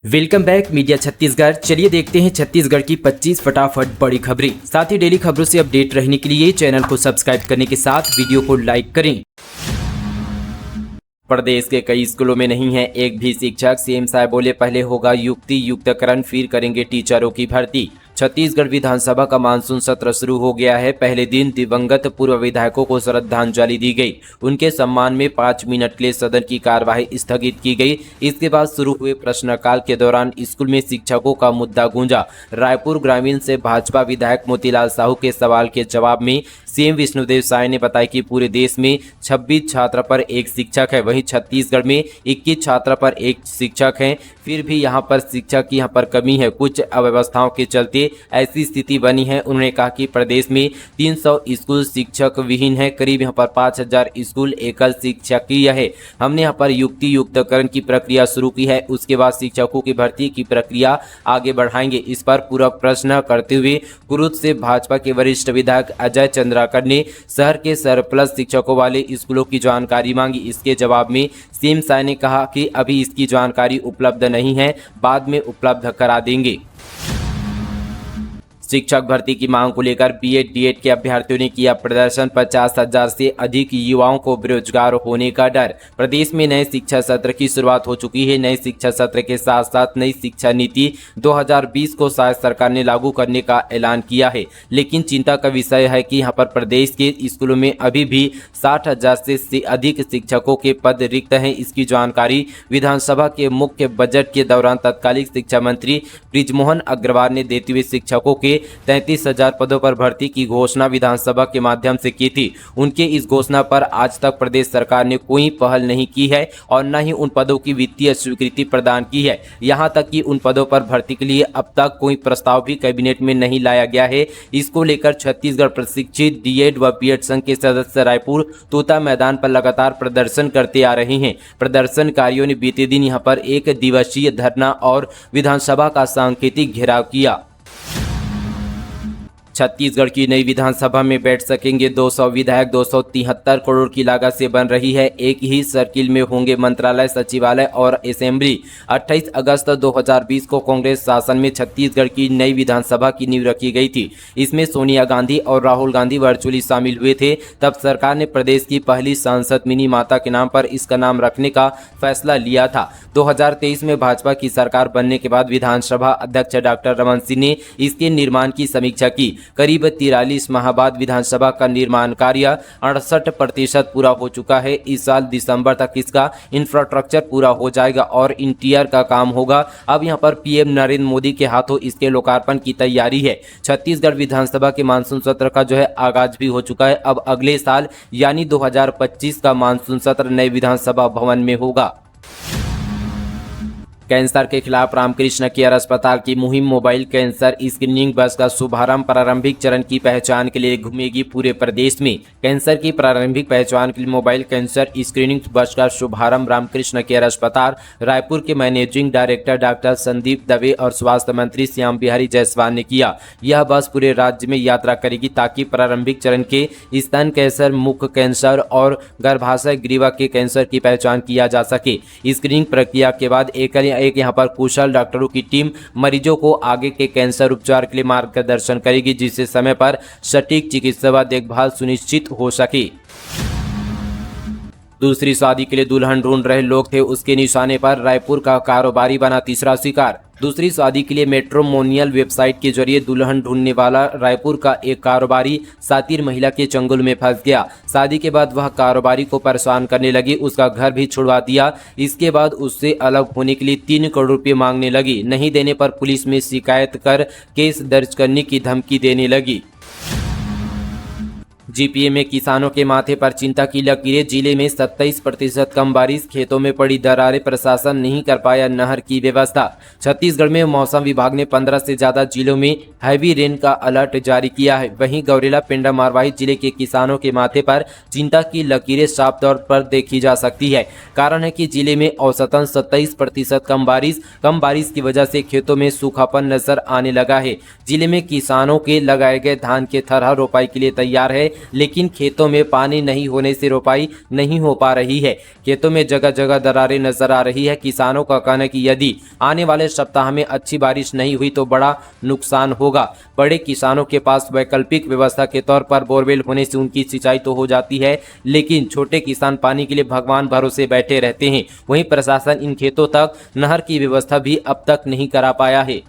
Welcome back media Chhattisgarh. चलिए देखते हैं छत्तीसगढ़ की 25 फटाफट बड़ी खबरें। साथ ही डेली खबरों से अपडेट रहने के लिए चैनल को सब्सक्राइब करने के साथ वीडियो को लाइक करें। प्रदेश के कई स्कूलों में नहीं है एक भी शिक्षक। सीएम साहब बोले पहले होगा युक्ति युक्तकरण, फिर करेंगे टीचरों की भर्ती। छत्तीसगढ़ विधानसभा का मानसून सत्र शुरू हो गया है। पहले दिन दिवंगत पूर्व विधायकों को श्रद्धांजलि दी गई। उनके सम्मान में 5 मिनट के लिए सदन की कार्यवाही स्थगित की गई। इसके बाद शुरू हुए प्रश्नकाल के दौरान स्कूल में शिक्षकों का मुद्दा गूंजा। रायपुर ग्रामीण से भाजपा विधायक मोतीलाल साहू के सवाल के जवाब में सीएम विष्णुदेव साय ने बताया कि पूरे देश में 26 छात्र पर एक शिक्षक है, वहीं छत्तीसगढ़ में 21 छात्र पर एक शिक्षक है। फिर भी यहाँ पर शिक्षक की यहाँ पर कमी है। कुछ अव्यवस्थाओं के चलते ऐसी स्थिति बनी है। उन्होंने कहा कि प्रदेश में 300 स्कूल शिक्षक विहीन है। करीब यहाँ पर 5000 स्कूल एकल शिक्षकीय है। हमने यहाँ पर युक्ति युक्तकरण की प्रक्रिया शुरू की है। उसके बाद शिक्षकों की भर्ती की प्रक्रिया आगे बढ़ाएंगे। इस पर पूरा प्रश्न करते हुए कुरुद से भाजपा के वरिष्ठ विधायक अजय चंद्राकर ने शहर के सरप्लस शिक्षकों वाले स्कूलों की जानकारी मांगी। इसके जवाब में सीएम साय ने कहा कि अभी इसकी जानकारी उपलब्ध नहीं है, बाद में उपलब्ध करा देंगे। शिक्षक भर्ती की मांग को लेकर बीएड डीएड के अभ्यर्थियों ने किया प्रदर्शन। 50,000 से अधिक युवाओं को बेरोजगार होने का डर। प्रदेश में नए शिक्षा सत्र की शुरुआत हो चुकी है। नए शिक्षा सत्र के साथ साथ नई शिक्षा नीति 2020 को शायद सरकार ने लागू करने का ऐलान किया है, लेकिन चिंता का विषय है कि यहाँ पर प्रदेश के स्कूलों में अभी भी 60,000 से अधिक शिक्षकों के पद रिक्त हैं। इसकी जानकारी विधानसभा के मुख्य बजट के दौरान तत्कालीन शिक्षा मंत्री बृजमोहन अग्रवाल ने देते हुए शिक्षकों के 33,000 पदों पर भर्ती की घोषणा विधानसभा के माध्यम से की थी। उनके इस घोषणा पर आज तक प्रदेश सरकार ने कोई पहल नहीं की है और न ही उन पदों की वित्तीय स्वीकृति प्रदान की है। यहां तक कि उन पदों पर भर्ती के लिए अब तक कोई प्रस्ताव भी कैबिनेट में नहीं लाया गया है। इसको लेकर छत्तीसगढ़ प्रशिक्षित डीएड व बीएड संघ के सदस्य रायपुर तोता मैदान पर लगातार प्रदर्शन करते आ रहे हैं। प्रदर्शनकारियों ने बीते दिन यहां पर 1 दिवसीय धरना और विधानसभा का सांकेतिक घेराव किया। छत्तीसगढ़ की नई विधानसभा में बैठ सकेंगे 200 विधायक। 273 करोड़ की लागत से बन रही है। एक ही सर्किल में होंगे मंत्रालय, सचिवालय और असेंबली। 28 अगस्त 2020 को कांग्रेस शासन में छत्तीसगढ़ की नई विधानसभा की नींव रखी गई थी। इसमें सोनिया गांधी और राहुल गांधी वर्चुअली शामिल हुए थे। तब सरकार ने प्रदेश की पहली सांसद मिनी माता के नाम पर इसका नाम रखने का फैसला लिया था। 2023 में भाजपा की सरकार बनने के बाद विधानसभा अध्यक्ष डॉक्टर रमन सिंह ने इसके निर्माण की समीक्षा की। करीब 43 माह बाद विधानसभा का निर्माण कार्य 68% पूरा हो चुका है। इस साल दिसंबर तक इसका इंफ्रास्ट्रक्चर पूरा हो जाएगा और इंटीरियर का काम होगा। अब यहां पर पीएम नरेंद्र मोदी के हाथों इसके लोकार्पण की तैयारी है। छत्तीसगढ़ विधानसभा के मानसून सत्र का जो है आगाज भी हो चुका है। अब अगले साल यानी 2025 का मानसून सत्र नए विधानसभा भवन में होगा। कैंसर के खिलाफ रामकृष्ण केयर अस्पताल की मुहिम मोबाइल कैंसर स्क्रीनिंग बस का शुभारंभ प्रारंभिक चरण की पहचान के लिए घूमेगी पूरे प्रदेश में। कैंसर की प्रारंभिक पहचान के लिए मोबाइल कैंसर स्क्रीनिंग बस का शुभारंभ रामकृष्ण केयर अस्पताल रायपुर के managing director doctor Sandeep Dave और स्वास्थ्य मंत्री श्याम बिहारी जायसवाल ने किया। यह बस पूरे राज्य में यात्रा करेगी ताकि प्रारंभिक चरण के स्तन कैंसर, मुख कैंसर और गर्भाशय ग्रीवा के कैंसर की पहचान किया जा सके। स्क्रीनिंग प्रक्रिया के बाद एक यहाँ पर कुशल डॉक्टरों की टीम मरीजों को आगे के कैंसर उपचार के लिए मार्गदर्शन करेगी, जिससे समय पर सटीक चिकित्सा व देखभाल सुनिश्चित हो सके। दूसरी शादी के लिए दुल्हन ढूंढ रहे लोग थे, उसके निशाने पर रायपुर का कारोबारी बना तीसरा शिकार। दूसरी शादी के लिए मैट्रिमोनियल वेबसाइट के जरिए दुल्हन ढूंढने वाला रायपुर का एक कारोबारी सातिर महिला के चंगुल में फंस गया। शादी के बाद वह कारोबारी को परेशान करने लगी, उसका घर भी छुड़वा दिया। इसके बाद उससे अलग होने के लिए 3 करोड़ रुपये मांगने लगी। नहीं देने पर पुलिस में शिकायत कर केस दर्ज करने की धमकी देने लगी। जीपीए में किसानों के माथे पर चिंता की लकीरें। जिले में 27% कम बारिश, खेतों में पड़ी दरारें, प्रशासन नहीं कर पाया नहर की व्यवस्था। छत्तीसगढ़ में मौसम विभाग ने 15 से ज्यादा जिलों में हैवी रेन का अलर्ट जारी किया है। वहीं गौरेला पेंड्रा मारवाही जिले के किसानों के माथे पर चिंता की लकीरें साफ तौर पर देखी जा सकती है। कारण है कि जिले में औसतन 27% कम बारिश की वजह से खेतों में सूखापन नजर आने लगा है। जिले में किसानों के लगाए गए धान के थरहा रोपाई के लिए तैयार है। लेकिन खेतों में पानी नहीं होने से रोपाई नहीं हो पा रही है। खेतों में जगह जगह दरारें नजर आ रही है। किसानों का कहना है कि यदि आने वाले सप्ताह में अच्छी बारिश नहीं हुई तो बड़ा नुकसान होगा। बड़े किसानों के पास वैकल्पिक व्यवस्था के तौर पर बोरवेल होने से उनकी सिंचाई तो हो जाती है, लेकिन छोटे किसान पानी के लिए भगवान भरोसे बैठे रहते हैं। वहीं प्रशासन इन खेतों तक नहर की व्यवस्था भी अब तक नहीं करा पाया है।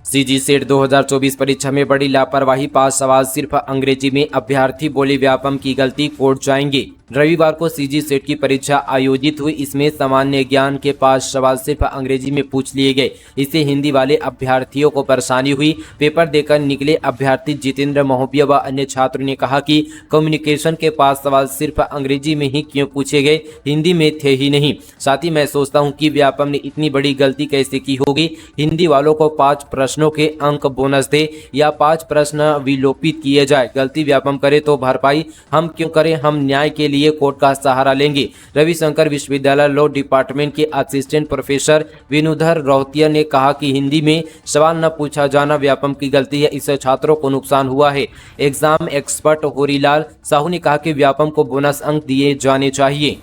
सीजी सेट 2024 परीक्षा में बड़ी लापरवाही, 5 सवाल सिर्फ अंग्रेजी में, अभ्यर्थी बोले व्यापम की गलती कोर्ट जाएंगे। रविवार को सीजी सेट की परीक्षा आयोजित हुई। इसमें सामान्य ज्ञान के 5 सवाल सिर्फ अंग्रेजी में पूछ लिए गए। इससे हिंदी वाले अभ्यर्थियों को परेशानी हुई। पेपर देकर निकले अभ्यर्थी जितेंद्र महोबिया व अन्य छात्रों ने कहा कि कम्युनिकेशन के 5 सवाल सिर्फ अंग्रेजी में ही क्यों पूछे गए, हिंदी में थे ही नहीं। साथ ही मैं सोचता हूं कि व्यापम ने इतनी बड़ी गलती कैसे की होगी। हिंदी वालों को 5 प्रश्नों के अंक बोनस दे या 5 प्रश्न विलोपित किए जाए। गलती व्यापम करे तो भरपाई हम क्यों करें, हम न्याय के लिए कोर्ट का सहारा लेंगे। रविशंकर विश्वविद्यालय लॉ डिपार्टमेंट के असिस्टेंट प्रोफेसर विनुधर रोहतिया ने कहा कि हिंदी में सवाल न पूछा जाना व्यापम की गलती है, इससे छात्रों को नुकसान हुआ है। एग्जाम एक्सपर्ट होरीलाल साहू ने कहा कि व्यापम को बोनस अंक दिए जाने चाहिए।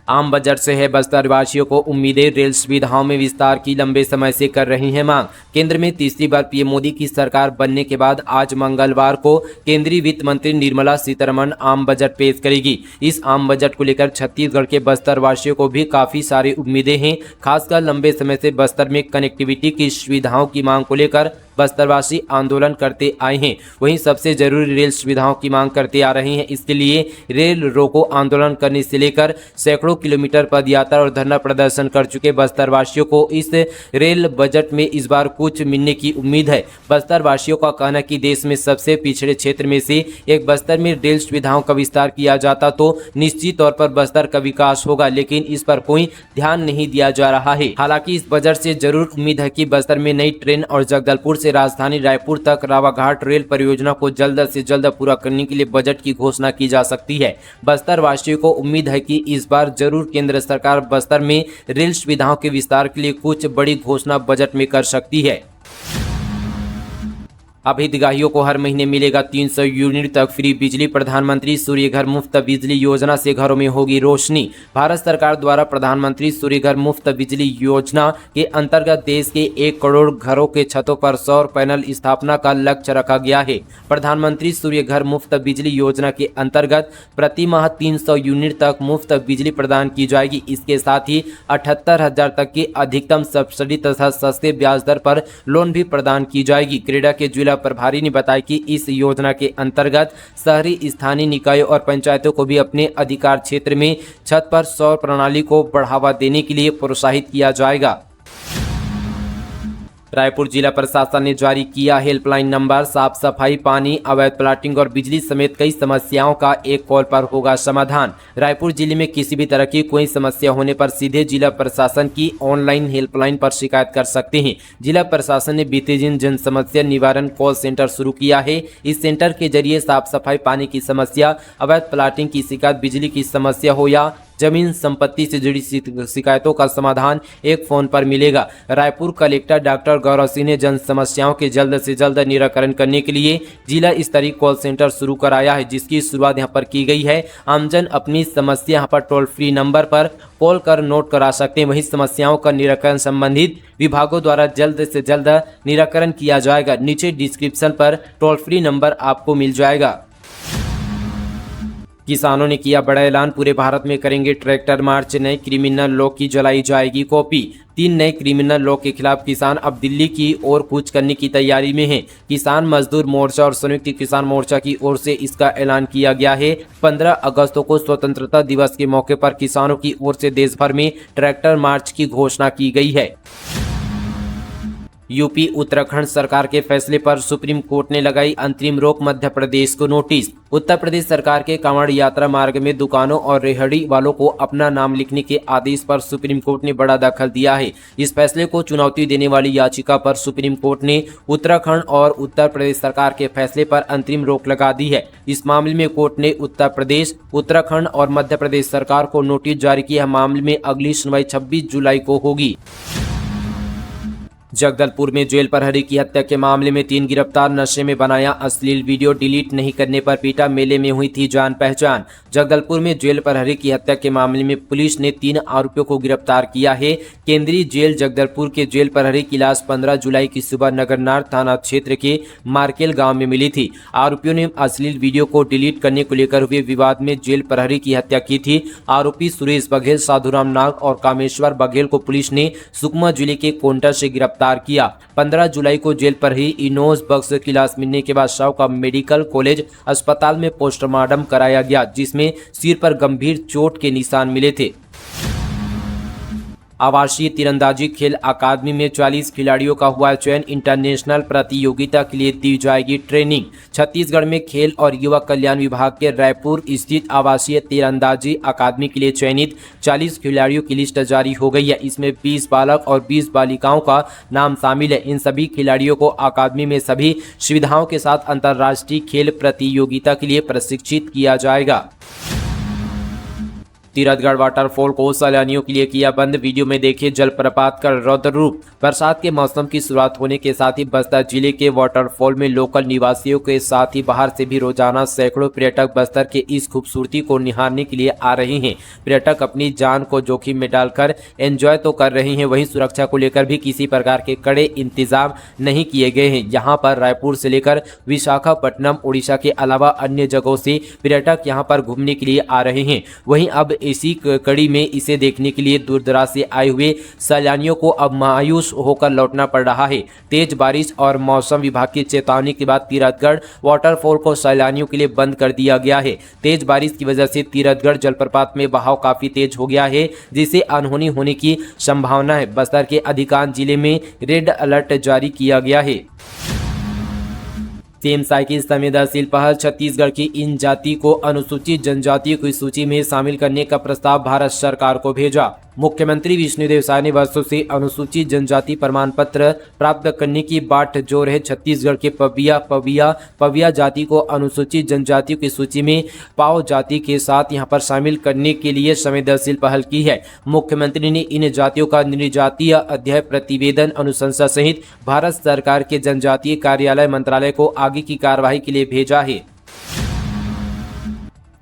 आम बजट से है बस्तर वासियों को उम्मीदें, रेल सुविधाओं में विस्तार की लंबे समय से कर रही है मांग। केंद्र में तीसरी बार पीएम मोदी की सरकार बनने के बाद आज मंगलवार को केंद्रीय वित्त मंत्री निर्मला सीतारमण आम बजट पेश करेगी। इस आम बजट को लेकर छत्तीसगढ़ के बस्तर वासियों को भी काफी सारी उम्मीदें हैं। खासकर लंबे समय से बस्तर में कनेक्टिविटी की सुविधाओं की मांग को लेकर बस्तरवासी आंदोलन करते आए हैं। वहीं सबसे जरूरी रेल सुविधाओं की मांग करते आ रहे हैं। इसके लिए रेल रोको आंदोलन करने से लेकर सैकड़ों किलोमीटर पदयात्रा और धरना प्रदर्शन कर चुके बस्तरवासियों को इस रेल बजट में इस बार कुछ मिलने की उम्मीद है। बस्तरवासियों का कहना है कि देश में सबसे पिछड़े क्षेत्र में से एक बस्तर में रेल सुविधाओं का विस्तार किया जाता तो निश्चित तौर पर बस्तर का विकास होगा, लेकिन इस पर कोई ध्यान नहीं दिया जा रहा है। हालांकि इस बजट से जरूर उम्मीद है कि बस्तर में नई ट्रेन और जगदलपुर से राजधानी रायपुर तक रावाघाट रेल परियोजना को जल्द से जल्द पूरा करने के लिए बजट की घोषणा की जा सकती है। बस्तर वासियों को उम्मीद है कि इस बार जरूर केंद्र सरकार बस्तर में रेल सुविधाओं के विस्तार के लिए कुछ बड़ी घोषणा बजट में कर सकती है। अब हितग्राहियों को हर महीने मिलेगा 300 यूनिट तक फ्री बिजली। प्रधानमंत्री सूर्य घर मुफ्त बिजली योजना से घरों में होगी रोशनी। भारत सरकार द्वारा प्रधानमंत्री सूर्य घर मुफ्त बिजली योजना के अंतर्गत देश के 1 करोड़ घरों के छतों पर सौर पैनल स्थापना का लक्ष्य रखा गया है। प्रधानमंत्री सूर्य घर मुफ्त बिजली योजना के अंतर्गत प्रति माह 300 यूनिट तक मुफ्त बिजली प्रदान की जाएगी। इसके साथ ही 78,000 तक की अधिकतम सब्सिडी तथा सस्ते ब्याज दर पर लोन भी प्रदान की जाएगी। क्रीडा के जिला प्रभारी ने बताया कि इस योजना के अंतर्गत शहरी स्थानीय निकायों और पंचायतों को भी अपने अधिकार क्षेत्र में छत पर सौर प्रणाली को बढ़ावा देने के लिए प्रोत्साहित किया जाएगा। रायपुर जिला प्रशासन ने जारी किया हेल्पलाइन नंबर। साफ सफाई, पानी, अवैध प्लाटिंग और बिजली समेत कई समस्याओं का एक कॉल पर होगा समाधान। रायपुर जिले में किसी भी तरह की कोई समस्या होने पर सीधे जिला प्रशासन की ऑनलाइन हेल्पलाइन पर शिकायत कर सकते हैं। जिला प्रशासन ने बीते दिन जन समस्या निवारण कॉल सेंटर शुरू किया है। इस सेंटर के जरिए साफ सफाई, पानी की समस्या, अवैध प्लाटिंग की शिकायत, बिजली की समस्या हो या जमीन संपत्ति से जुड़ी शिकायतों का समाधान एक फोन पर मिलेगा। रायपुर कलेक्टर डॉक्टर गौरव सिंह ने जन समस्याओं के जल्द से जल्द निराकरण करने के लिए जिला स्तरीय कॉल सेंटर शुरू कराया है, जिसकी शुरुआत यहां पर की गई है। आमजन अपनी समस्या यहां पर टोल फ्री नंबर पर कॉल कर नोट करा सकते हैं। वहीं समस्याओं का निराकरण संबंधित विभागों द्वारा जल्द से जल्द निराकरण किया जाएगा। नीचे डिस्क्रिप्शन पर टोल फ्री नंबर आपको मिल जाएगा। किसानों ने किया बड़ा ऐलान, पूरे भारत में करेंगे ट्रैक्टर मार्च। नए क्रिमिनल लॉ की जलाई जाएगी कॉपी। 3 नए क्रिमिनल लॉ के खिलाफ किसान अब दिल्ली की ओर कूच करने की तैयारी में हैं। किसान मजदूर मोर्चा और संयुक्त किसान मोर्चा की ओर से इसका ऐलान किया गया है। 15 अगस्त को स्वतंत्रता दिवस के मौके पर किसानों की ओर से देश भर में ट्रैक्टर मार्च की घोषणा की गई है। यूपी उत्तराखंड सरकार के फैसले पर सुप्रीम कोर्ट ने लगाई अंतरिम रोक, मध्य प्रदेश को नोटिस। उत्तर प्रदेश सरकार के कांवड़ यात्रा मार्ग में दुकानों और रेहड़ी वालों को अपना नाम लिखने के आदेश पर सुप्रीम कोर्ट ने बड़ा दखल दिया है। इस फैसले को चुनौती देने वाली याचिका पर सुप्रीम कोर्ट ने उत्तराखंड और उत्तर प्रदेश सरकार के फैसले पर अंतरिम रोक लगा दी है। इस मामले में कोर्ट ने उत्तर प्रदेश, उत्तराखंड और मध्य प्रदेश सरकार को नोटिस जारी किया। मामले में अगली सुनवाई 26 जुलाई को होगी। जगदलपुर में जेल प्रहरी की हत्या के मामले में 3 गिरफ्तार। नशे में बनाया अश्लील वीडियो डिलीट नहीं करने पर पीटा। मेले में हुई थी जान पहचान। जगदलपुर में जेल प्रहरी की हत्या के मामले में पुलिस ने 3 आरोपियों को गिरफ्तार किया है। केंद्रीय जेल जगदलपुर के जेल प्रहरी की लाश 15 जुलाई की सुबह नगरनार थाना क्षेत्र के मार्केल गांव में मिली थी। आरोपियों ने अश्लील वीडियो को डिलीट करने को लेकर हुए विवाद में जेल प्रहरी की हत्या की थी। आरोपी सुरेश बघेल, साधुराम नाग और कामेश्वर बघेल को पुलिस ने सुकमा जिले के कोंटा से गिरफ्तार किया। 15 जुलाई को जेल पर ही इनोज बक्स की लाश मिलने के बाद शव का मेडिकल कॉलेज अस्पताल में पोस्टमार्टम कराया गया, जिसमें सिर पर गंभीर चोट के निशान मिले थे। आवासीय तीरंदाजी खेल अकादमी में 40 खिलाड़ियों का हुआ चयन। इंटरनेशनल प्रतियोगिता के लिए दी जाएगी ट्रेनिंग। छत्तीसगढ़ में खेल और युवा कल्याण विभाग के रायपुर स्थित आवासीय तीरंदाजी अकादमी के लिए चयनित 40 खिलाड़ियों की लिस्ट जारी हो गई है। इसमें 20 बालक और 20 बालिकाओं का नाम शामिल है। इन सभी खिलाड़ियों को अकादमी में सभी सुविधाओं के साथ अंतर्राष्ट्रीय खेल प्रतियोगिता के लिए प्रशिक्षित किया जाएगा। तीरथगढ़ वाटरफॉल को सैलानियों के लिए किया बंद। वीडियो में देखिए जलप्रपात का रौद्र रूप। बरसात के मौसम की शुरुआत होने के साथ ही बस्तर जिले के वाटरफॉल में लोकल निवासियों के साथ ही बाहर से भी रोजाना सैकड़ों पर्यटक बस्तर के इस खूबसूरती को निहारने के लिए आ रहे हैं। पर्यटक अपनी जान को जोखिम में डालकर एंजॉय तो कर रहे हैं, वहीं सुरक्षा को लेकर भी किसी प्रकार के कड़े इंतजाम नहीं किए गए हैं। यहाँ पर रायपुर से लेकर विशाखापट्टनम, उड़ीसा के अलावा अन्य जगहों से पर्यटक यहाँ पर घूमने के लिए आ रहे हैं। वहीं अब इसी कड़ी में इसे देखने के लिए दूर दराज से आए हुए सैलानियों को अब मायूस होकर लौटना पड़ रहा है। तेज बारिश और मौसम विभाग की चेतावनी के बाद तीरथगढ़ वाटरफॉल को सैलानियों के लिए बंद कर दिया गया है। तेज बारिश की वजह से तीरथगढ़ जलप्रपात में बहाव काफी तेज हो गया है, जिससे अनहोनी होने की संभावना है। बस्तर के अधिकांश जिले में रेड अलर्ट जारी किया गया है। सीएम साई की संवेदनशील पहल। छत्तीसगढ़ की इन जाति को अनुसूचित जनजातियों की सूची में शामिल करने का प्रस्ताव भारत सरकार को भेजा। मुख्यमंत्री विष्णुदेव साय ने वर्षों से अनुसूचित जनजाति प्रमाण पत्र प्राप्त करने की बाट जो रहे छत्तीसगढ़ के पविया जाति को अनुसूचित जनजातियों की सूची में पाओ जाति के साथ यहां पर शामिल करने के लिए संवेदनशील पहल की है। मुख्यमंत्री ने इन जातियों का निर्जातीय अध्याय प्रतिवेदन अनुशंसा सहित भारत सरकार के जनजातीय कार्यालय मंत्रालय को आगे की कार्यवाही के लिए भेजा है।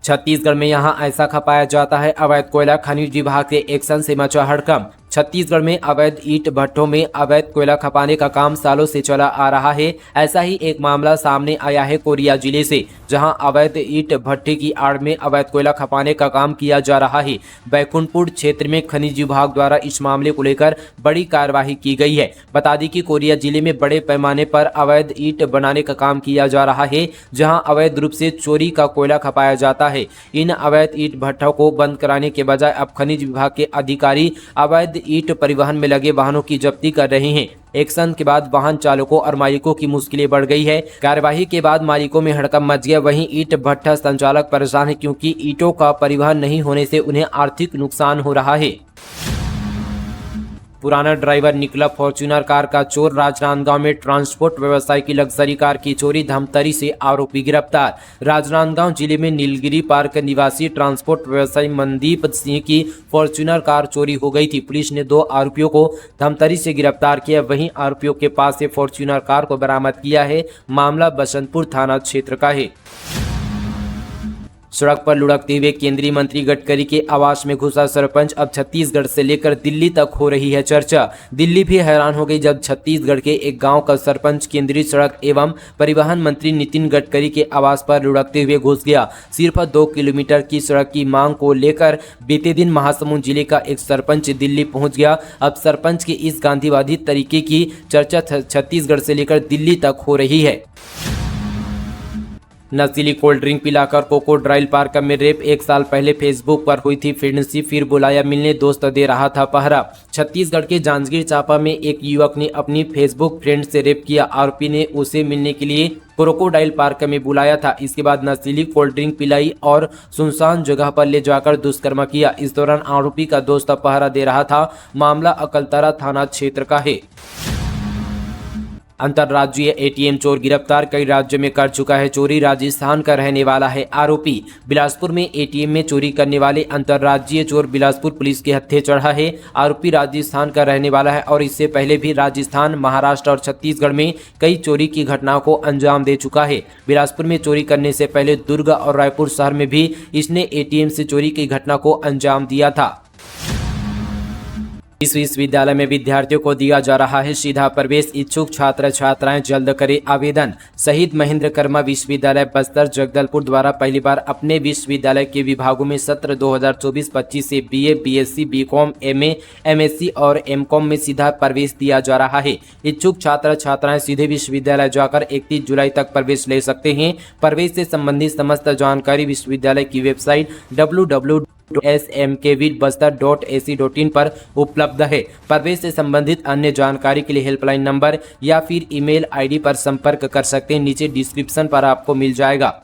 छत्तीसगढ़ में यहां ऐसा खपाया जाता है। अवैध कोयला खनिज विभाग के एक्शन से मचा हड़कंप। छत्तीसगढ़ में अवैध ईंट भट्ठों में अवैध कोयला खपाने का काम सालों से चला आ रहा है। ऐसा ही एक मामला सामने आया है कोरिया जिले से, जहां अवैध ईंट भट्टे की आड़ में अवैध कोयला खपाने का काम किया जा रहा है। बैकुंठपुर क्षेत्र में खनिज विभाग द्वारा इस मामले को लेकर बड़ी कार्यवाही की गई है। बता दें कि कोरिया जिले में बड़े पैमाने पर अवैध ईंट बनाने का काम किया जा रहा है, जहां अवैध रूप से चोरी का कोयला खपाया जाता है। इन अवैध ईंट भट्टों को बंद कराने के बजाय अब खनिज विभाग के अधिकारी अवैध ईंट परिवहन में लगे वाहनों की जब्ती कर रहे हैं। एक्शन के बाद वाहन चालकों और मालिकों की मुश्किलें बढ़ गई है। कार्यवाही के बाद मालिकों में हड़कंप मच गया। वहीं ईंट भट्टा संचालक परेशान है, क्योंकि ईंटों का परिवहन नहीं होने से उन्हें आर्थिक नुकसान हो रहा है। पुराना ड्राइवर निकला फॉर्च्यूनर कार का चोर। राजनांदगांव में ट्रांसपोर्ट व्यवसाय की लग्जरी कार की चोरी, धमतरी से आरोपी गिरफ्तार। राजनांदगांव जिले में नीलगिरी पार्क निवासी ट्रांसपोर्ट व्यवसायी मनदीप सिंह की फॉर्च्यूनर कार चोरी हो गई थी। पुलिस ने 2 आरोपियों को धमतरी से गिरफ्तार किया। वहीं आरोपियों के पास से फॉर्च्यूनर कार को बरामद किया है। मामला बसंतपुर थाना क्षेत्र का है। सड़क पर लुढ़कते हुए केंद्रीय मंत्री गडकरी के आवास में घुसा सरपंच। अब छत्तीसगढ़ से लेकर दिल्ली तक हो रही है चर्चा। दिल्ली भी हैरान हो गई जब छत्तीसगढ़ के एक गांव का सरपंच केंद्रीय सड़क एवं परिवहन मंत्री नितिन गडकरी के आवास पर लुढ़कते हुए घुस गया। सिर्फ 2 किलोमीटर की सड़क की मांग को लेकर बीते दिन महासमुंद जिले का एक सरपंच दिल्ली पहुंच गया। अब सरपंच के इस गांधीवादी तरीके की चर्चा छत्तीसगढ़ से लेकर दिल्ली तक हो रही है। नशीली कोल्ड ड्रिंक पिलाकर क्रोकोडाइल पार्क में रेप। 1 साल पहले फेसबुक पर हुई थी फ्रेंडशिप, फिर बुलाया मिलने, दोस्त दे रहा था पहरा। छत्तीसगढ़ के जांजगीर चांपा में एक युवक ने अपनी फेसबुक फ्रेंड से रेप किया। आरोपी ने उसे मिलने के लिए क्रोकोडाइल पार्क में बुलाया था। इसके बाद नशीली कोल्ड ड्रिंक पिलाई और सुनसान जगह पर ले जाकर दुष्कर्म किया। इस दौरान आरोपी का दोस्त पहरा दे रहा था। मामला अकलतरा थाना क्षेत्र का है। अंतर्राज्यीय एटीएम चोर गिरफ्तार, कई राज्यों में कर चुका है चोरी, राजस्थान का रहने वाला है आरोपी। बिलासपुर में एटीएम में चोरी करने वाले अंतर्राज्यीय चोर बिलासपुर पुलिस के हत्थे चढ़ा है। आरोपी राजस्थान का रहने वाला है और इससे पहले भी राजस्थान, महाराष्ट्र और छत्तीसगढ़ में कई चोरी की घटनाओं को अंजाम दे चुका है। बिलासपुर में चोरी करने से पहले दुर्ग और रायपुर शहर में भी इसने एटीएम से चोरी की घटना को अंजाम दिया था। इस विश्वविद्यालय में विद्यार्थियों को दिया जा रहा है सीधा प्रवेश, इच्छुक छात्र छात्राएं जल्द करें आवेदन। शहीद महेंद्र कर्मा विश्वविद्यालय बस्तर जगदलपुर द्वारा पहली बार अपने विश्वविद्यालय के विभागों में सत्र 2024-25 से BA, BSc, BCom, MA, MSc और एमकॉम में सीधा प्रवेश दिया जा रहा है। इच्छुक छात्र छात्राएं सीधे विश्वविद्यालय जाकर 31 जुलाई तक प्रवेश ले सकते हैं। प्रवेश से संबंधित समस्त जानकारी विश्वविद्यालय की वेबसाइट www.smkvbastar.ac.in पर उपलब्ध है। प्रवेश से संबंधित अन्य जानकारी के लिए हेल्पलाइन नंबर या फिर ईमेल आईडी पर संपर्क कर सकते हैं, नीचे डिस्क्रिप्शन पर आपको मिल जाएगा।